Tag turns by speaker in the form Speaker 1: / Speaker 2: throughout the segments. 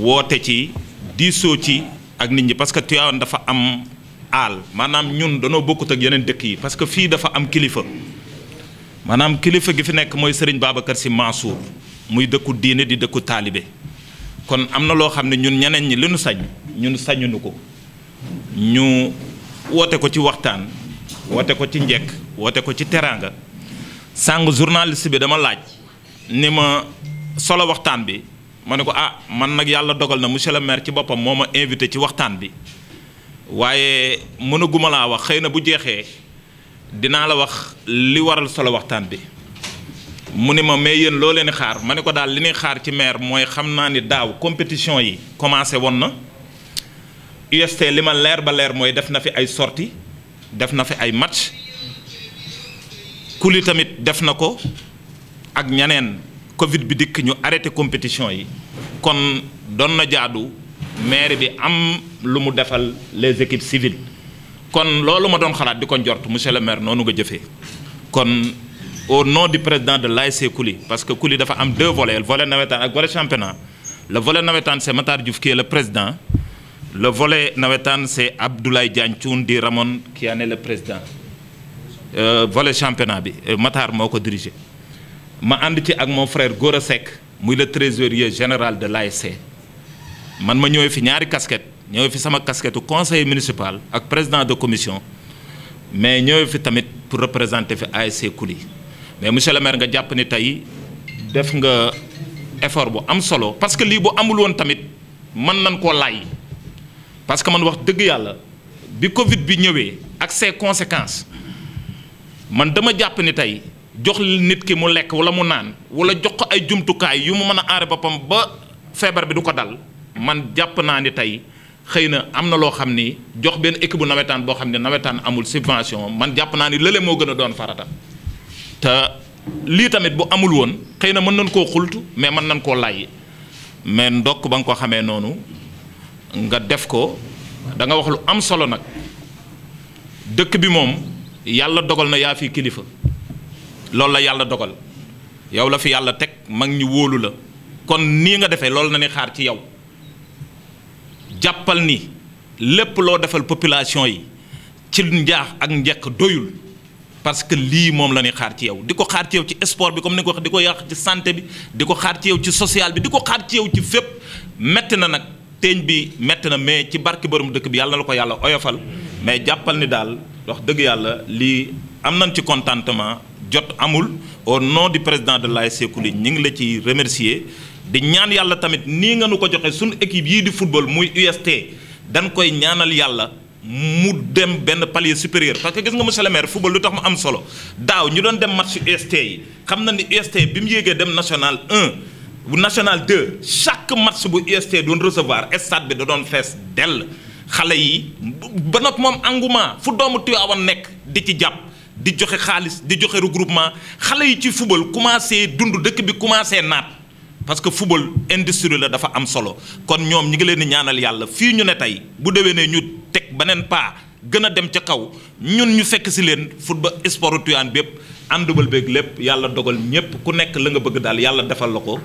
Speaker 1: woote ci diisoo ci ak nit ñi parce que Tivaouane dafa am aal maanaam ñun danoo bokkut ak yeneen dëkk yi parce que fii dafa am kilifa maanaam kilifa gi fi nekk mooy Serigne Babacar Sy Mansour muy dëkku diine di dëkku taalibe kon am na loo xam ne ñun ñeneen ñi li nu sañ ñun sañunu ko ñu woote ko ci waxtaan woote ko ci njekk woote ko ci teraanga sàng journaliste bi dama laaj ni ma solo waxtaan bi ma ne ko ah man nag yàlla dogal na monsieur le maire ci boppam moo ma invité ci waxtaan bi waaye mënaguma laa wax xëy na bu jeexee dinaa la wax li waral solo waxtaan bi mu ni ma mais yéen loo leen xaar ma ne ko daal li ñuy xaar ci maire mooy xam naa ni daaw compétition yi commencé woon na UST li ma leer ba leer mooy def na fi ay sorties def na fi ay match kuli tamit def na ko ak ñeneen Covid bi dikk ñu arrêté compétition yi kon doon na jaadu maire bi am lu mu defal les équipes civiles kon loolu ma doon xalaat di ko njort monsieur le maire noonu nga jëfee kon au nom du président de l'ASC Kuli parce que Kuli dafa am deux volets le volet nawetaan ak volet championnat le volet nawetaan c'est Matar Diouf qui est le président le volet nawetaan c'est Abdoulaye Diagne Thioune di Ramon qui en est le président volet championnat bi Matar moo ko dirigé ma ànd ci ak mon frère Gora Seck muy le trésorier général de l'ASC man ma ñëwee fi ñaari casquette ñëwee fi sama casquette conseiller municipal ak président de commission mais ñëwee fi tamit pour représenter fi ASC Kuli mais monsieur le maire nga jàpp ni tey def nga effort bu am solo parce que lii bu amul woon tamit mën nañ koo laaj parce que man wax dëgg yàlla bi Covid bi ñëwee ak ses conséquences man dama jàpp ni tey jox nit ki mu lekk wala mu naan wala jox ko ay jumtukaay yu mu mën a aare boppam ba feebar bi du ko dal man jàpp naa ni tey xëy na am na loo xam ni jox benn équipe bu nawetaan boo xam ne nawetaan amul subvention man jàpp naa ni lële moo gën a doon farata te lii tamit bu amul woon xëy na mën nañ koo xultu mais mën nañ koo lay mais ndokk ba nga ko xamee noonu nga def ko da nga wax lu am solo nag dëkk bi moom yàlla dogal na yaa fi kilifa loolu la yàlla dogal yow la fi yàlla teg mag ñi wóolu la kon nii nga defee loolu na ni xaar ci yow jàppal ni lépp loo defal population yi ci njaax ak njekk doyul parce que lii moom la ñuy xaar ci yow di ko xaar ci yow ci sport bi comme ni ko wax di ko yàq ci santé bi di ko xaar ci yow ci social bi di ko xaar ci yow ci fépp metti na nag teeñ bi metti na mais ci barki borom dëkk bi yàlla na la ko yàlla oyofal mais jàppal ni daal wax dëgg yàlla lii am nañ ci contentement jot amul au nom du président de l'ASC Kuli ñu ngi la ci remercier di ñaan yàlla tamit nii nga nu ko joxe suñu équipe yii di football muy UST dañ koy ñaanal yàlla mu dem benn palier supérieur parce que gis nga monsieur le maire football lu tax mu am solo daaw ñu doon dem match UST yi xam na ni UST bi mu yéegee dem national 1 bu national 2 chaque match bu UST doon recevoir stade bi da doon fees dell xale yi ba nag moom engouement fu doomu Tivaouane nekk di ci jàpp di joxe xaalis di joxe regroupement xale yi ci football commencé dund dëkk bi commencé naat parce que football industrie la dafa am solo kon ñoom ñi ngi leen di ñaanal yàlla fii ñu ne tey bu déwénee ñu teg beneen pas gën a dem ca kaw ñun ñu fekk si leen football sport Tivaouane bépp àndubal beeg lépp yàlla dogal ñépp ku nekk la nga bëgg daal yàlla defal la ko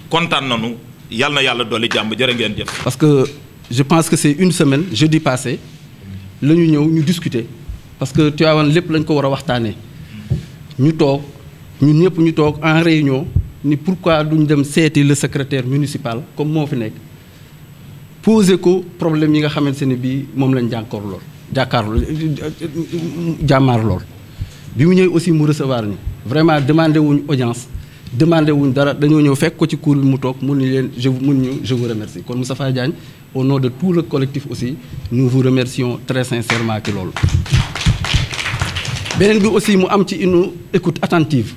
Speaker 1: kontaan nañu yàlla na yàlla dolli jàmm jërë ngeen jëf.
Speaker 2: parce que je pense que c'est une semaine jeudi passé la ñu ñëw ñu discuter parce que Tivaouane lépp lañ ko war a waxtaanee ñu toog ñun ñëpp ñu toog en réunion. ni pourquoi duñ dem seeti le secrétaire municipal comme moo fi nekk poser ko problème yi nga xamante ne bii moom lañ jàmmaar lool bi mu ñëwee aussi mu recevoir ni vraiment demandé wuñ audience demandé wuñ dara dañoo ñëw fekk ko ci cour bi mu toog mun ni leen je vous remercie kon Moustapha Diagne au nom de tout le collectif aussi nous vous remercions très sincèrement ci loolu beneen bi aussi mu am ci une écoute attentive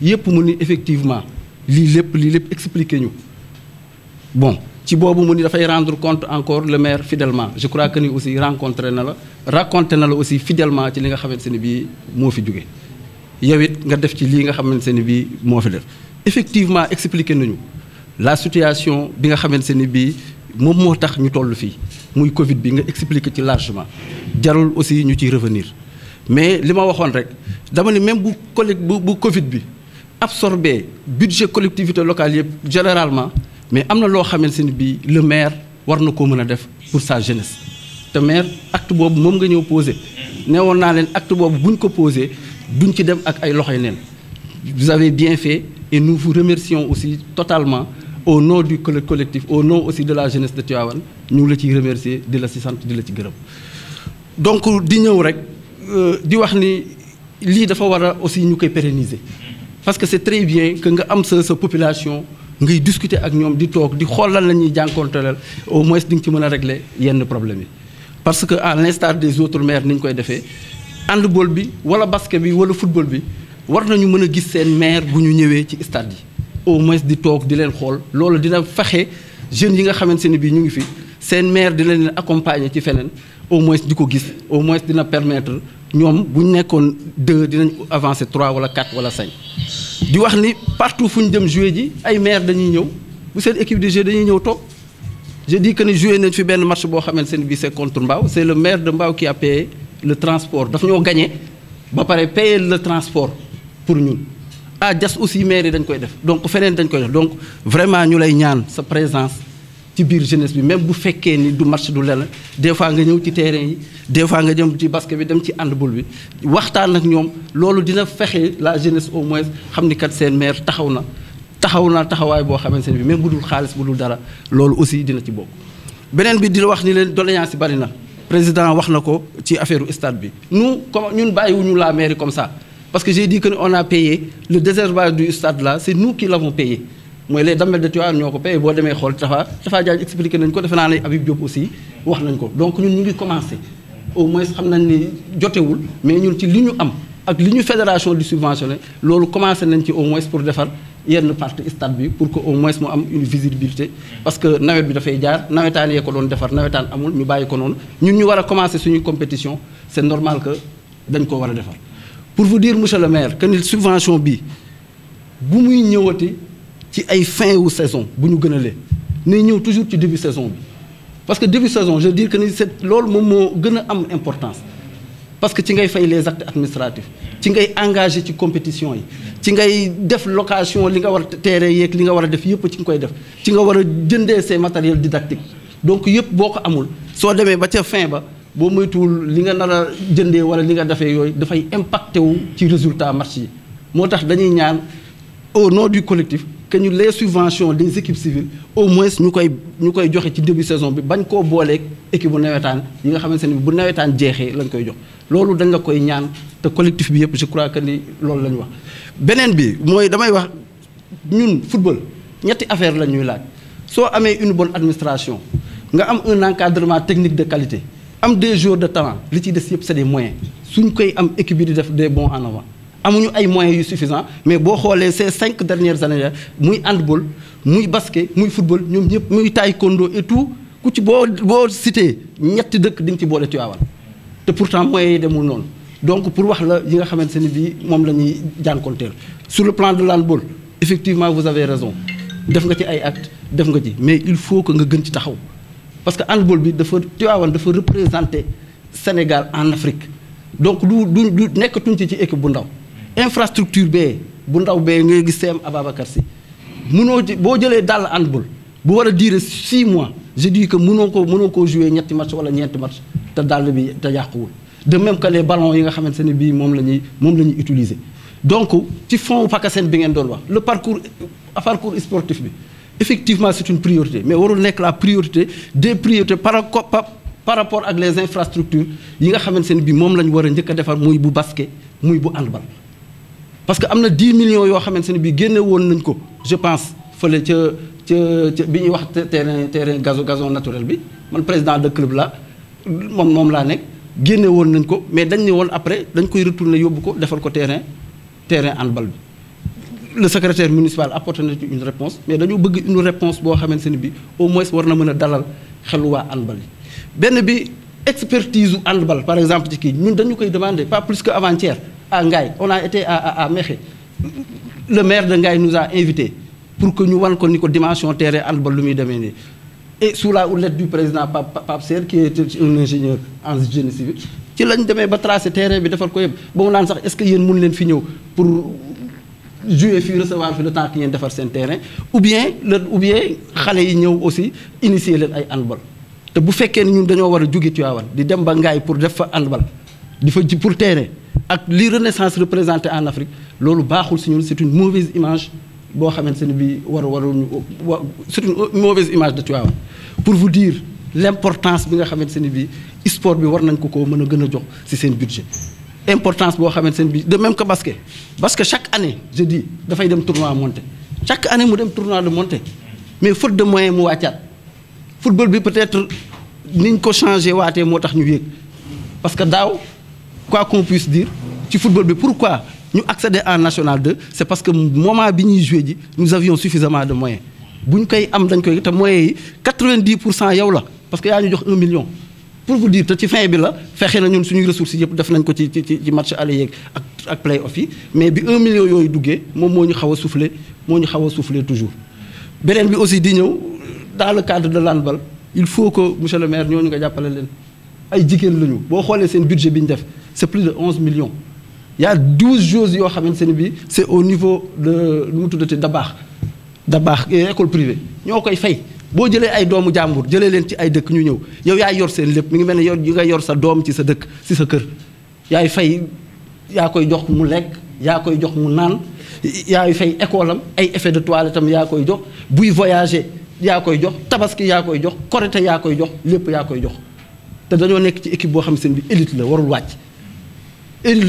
Speaker 2: yëpp mu ni effectivement lii lépp expliqué ñu bon ci boobu mu ni dafay rendre compte encore le maire fidèlement je crois que ni aussi raconté na la aussi fidèlement ci li nga xamante ne bii moo fi jóge yow it nga def ci lii nga xamante ne bii moo fi def effectivement expliqué nañu la situation bi nga xamante ne bii moom moo tax ñu toll fii muy Covid bi nga expliqué ci largement jarul aussi ñu ciy revenir mais li ma waxoon rek dama ne même bu Covid bi absorbé budget collectivité locale yëpp généralement mais am na loo xamante ne bii le maire war na koo mën a def pour sa jeunesse te maire acte boobu moom nga ñëw posé ne woon naa leen acte boobu buñ ko posé duñ ci dem ak ay loxoy neen. Vous avez bien fait et nous vous remercions aussi totalement au nom du collectif, au nom aussi de la jeunesse de Tivaouane ñu ngi la ciy remercier di la ci sant di la ci gërëm. Donc di ñëw rek di wax ni lii dafa war a aussi ñu koy pérenniser parce que c'est très bien que nga am sa population ngay discuter ak ñoom di toog di xool lan la ñuy jànkoonteleel au moins di nga ci mën a régler yenn problème yi. Parce que à l'instar des autres maires ni ñu koy defee handball bi wala basket bi wala football bi war nañu mën a gis seen maire bu ñu ñëwee ci stade yi au moins di toog di leen xool loolu dina fexe jeunes yi nga xamante ne bii ñu ngi fi seen maire di leen accompagner ci feneen au moins di ko gis au moins dina permettre ñoom bu ñu nekkoon 2 dinañ avancer 3 wala 4 wala 5. di wax ni partout fu ñu dem jouer ji ay maire dañuy ñëw bu seen équipe de jeu dañuy ñëw toog je dis que ni joué nañ fi benn match boo xamante ne bii c'est contre Mbao c'est le maire de Mbao qui a payé le transport dafa ñoo gagné ba pare payer le transport pour ñun. ah jas aussi maire yi dañ koy def donc feneen dañ koy def donc vraiment ñu lay ñaan sa présence ci biir jeunesse bi même bu fekkee ni du match du lenn des fois nga ñëw ci terrain yi des fois nga jëm ci basket bi dem ci handball bi waxtaan ak ñoom loolu dina fexe la jeunesse au moins xam ni kat seen maire taxaw na taxawaay boo xamante ne bi même bu dul xaalis bu dul dara loolu aussi dina ci bokk. beneen bi di la wax ni leen doléance yi bari na président wax na ko ci affaire stade bi nous comme ñun bàyyiwuñu la mairie comme ça. Parce que j'ai dit qu'on a payé le désherbage du stade là, c'est nous qui l'avons payé. Moi, les dames de Tivaouane nous avons payé. Si vous avez Tafa expliqué, nous avons Habib Diop aussi. Donc nous avons commencé. Au moins, nous avons mais nous avons avec l'Union fédération du subventionné, nous avons commencé au moins pour faire une partie stade pour qu'au moins nous ayons une visibilité. Parce que nous avons fait nous avons commencé sur une compétition, c'est normal que nous avons fait. Pour vous dire, monsieur le maire, que la subvention bi, bu muy ñëwati ci ay fin ou saison bu ñu gënalé né ñëw toujours ci début saison bi parce que début saison je veux dire que ni c'est lool mom mo gëna am importance parce que ci ngay fay les actes administratifs ci ngay engagé ci compétition yi ci ngay def location li nga war terrain yeeg li nga war a def yëpp ci nga koy def ci nga war a jëndee ces matériels didactiques donc yëpp boo ko amul soo demee ba ca fin ba boo moytuwul li nga nar a jëndee wala li nga defee yooyu dafay impacté wu ci résultat match yi moo tax dañuy ñaan au nom du collectif que ñu les subventions des équipes civiles au moins ñu koy joxe ci début saison bi bañ koo booleeg équipe bu nawetaan yi nga xamante ne bu nawetaan jeexee lañ koy jox loolu dañ la koy ñaan te collectif bi yëpp je crois que ni loolu la ñu wax. beneen bi mooy damay wax ñun football ñetti affaire la ñuy laaj soo amee une bonne administration nga am un encadrement technique de qualité. am des joueurs de talent li ci des yëpp c'est des moyens suñ koy am équipe bi di def des bons en avant amuñu ay moyens yu suffisants mais boo xoolee ces 5 dernières années muy handball muy basket muy football ñoom ñëpp muy taekwondo et tout ku ci boo cité ñetti dëkk di nga ci boole Tivaouane te pourtant moyens yi demul noonu donc pour wax la yi nga xamante ne bii moom la ñuy jànkonteel sur le plan de l'handball effectivement vous avez raison def nga ci ay actes def nga ci mais il faut que nga gën ci taxaw. Parce que handball bi dafa Tivaouane dafa représenter Sénégal en Afrique donc du nekkatuñ ci équipe bu ndaw infrastructure bee bu ndaw bee ngay gis CM Ababacar Sy mënoo boo jëlee dàll handball bu war a durer 6 mois je dis que mënoo koo jouer ñetti match wala ñeenti match te dàll bi te yàquwul de même que les ballons yi nga xamante ne bii moom la ñuy utiliser donc ci fond PACASEN bi ngeen doon wax le parcours sportif bi. Effectivement, c'est une priorité, mais warul nekk la priorité des priorités par rapport ak les infrastructures yi nga xamante ne bii moom la ñu war a njëkk a defar muy bu basket muy bu handball. parce que am na 10 millions yoo xamante ne bii génne woon nañ ko je pense fële ca bi ñuy wax terrain gazon naturel bi man président de club la moom laa nekk génne woon nañ ko mais dañ ne woon après dañ koy retourner yóbbu ko defal ko terrain handball bi. Le secrétaire municipal apporte une réponse mais dañu bëgg une réponse boo xamante ne bi au moins war na mën a dalal xelu waa handball yi benn bi expertise u handball par exemple ci kii ñun dañu koy demander pas plus que avant-hier à Ngaye on a été à Mékhé le maire de Ngaye nous a invités pour que ñu wan ko ni ko dimension terrain handball lu muy demee nii et sous la houlette du président Pape Serre qui est un ingénieur en génie civil ci lañ demee ba tracé terrain bi defal ko yëpp ba mu naan sax est-ce que yéen mun leen fi ñëw pour jouer fii recevoir fi le temps que ngeen defar seen terrain ou bien xale yi ñëw aussi initier leen ay handball te bu fekkee ne ñun dañoo war a jóge Tivaouane di dem ba Ngaye pour def fa handball di fa ji pour terrain ak li Renaissance représenté en Afrique loolu baaxul si ñun c'est une mauvaise image boo xamante ne bii c'est une mauvaise image de Tivaouane pour vous dire l'importance bi nga xamante ne bii sport bi war nañ ko mën a gën a jox si seen budget importance boo xamante ne bii de même que basket chaque année je dis dafay dem tournoi monté chaque année mu dem tournoi de monté mais faute de moyens mu wàccaat football bi peut-être niñ ko changé waatee moo tax ñu yéeg parce que daaw quoi qu'on puisse dire ci football bi pourquoi ñu accéder en national 2 c'est parce que moment bi ñuy joué ji nous avions suffisamment de moyens bu ñu koy am dañ koy te moyens yi 90% yow la parce que yaa ñu jox 1 million pour vous dire te ci fin bi la fexe na ñun suñuy ressources yëpp def nañ ko ci match aller yeeg ak play off yi mais bi 1 million yooyu duggee moom moo ñu xaw a soufflé toujours beneen bi aussi di ñëw dans le cadre de l'handball il faut que monsieur le maire ñooñu nga jàppale leen ay jigéen lañu boo xoolee seen budget bi ñu def c'est plus de 11 millions il y a 12 choses yoo xamante ne bii c'est au niveau de lu mu tuddati Dabaax école privée ñoo koy fay boo jëlee ay doomu jàmbur jëlee leen ci ay dëkk ñu ñëw yow yaay yor seen lépp mi ngi mel ne yow yi nga yor sa doom ci sa dëkk ci sa kër yaay fay yaa koy jox mu lekk yaa koy jox mu naan yaay fay école am ay effet de toilette am yaa koy jox buy voyager yaa koy jox tabaski yaa koy jox korité yaa koy jox lépp yaa koy jox te dañoo nekk ci équipe boo xam ne bi élite la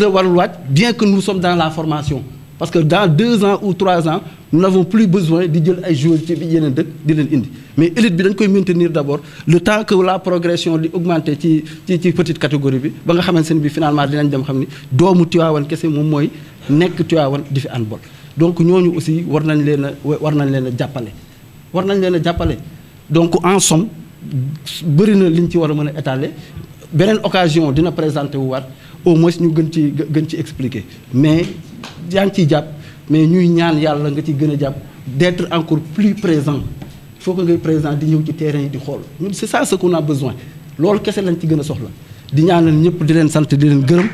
Speaker 2: warul wàcc bien que nous sommes dans la formation parce que dans 2 ans ou 3 ans nous n'avons plus besoin di jël ay joueurs ci yeneen dëkk di leen indi mais élite bi dañ koy maintenir d'abord le temps que la progression di augmenter ci petite catégorie bi ba nga xamante ne bi finalement dinañ dem xam ni doomu Tivaouane kese moom mooy nekk Tivaouane di fi handball donc ñooñu aussi war nañ leen a jàppale donc en somme bëri na liñ ci war a mën a étaler beneen occasion dina présenter wu waat au moins ñu gën ci expliquer mais yaa ngi ciy jàpp mais ñuy ñaan yàlla nga ci gën a jàpp d'être encore plus présent il faut que ngay présent di ñëw ci terrain yi di xool ñun c'est ça ce qu'on a besoin loolu kese lañ ci gën a soxla di ñaanal ñëpp di leen sant di leen gërëm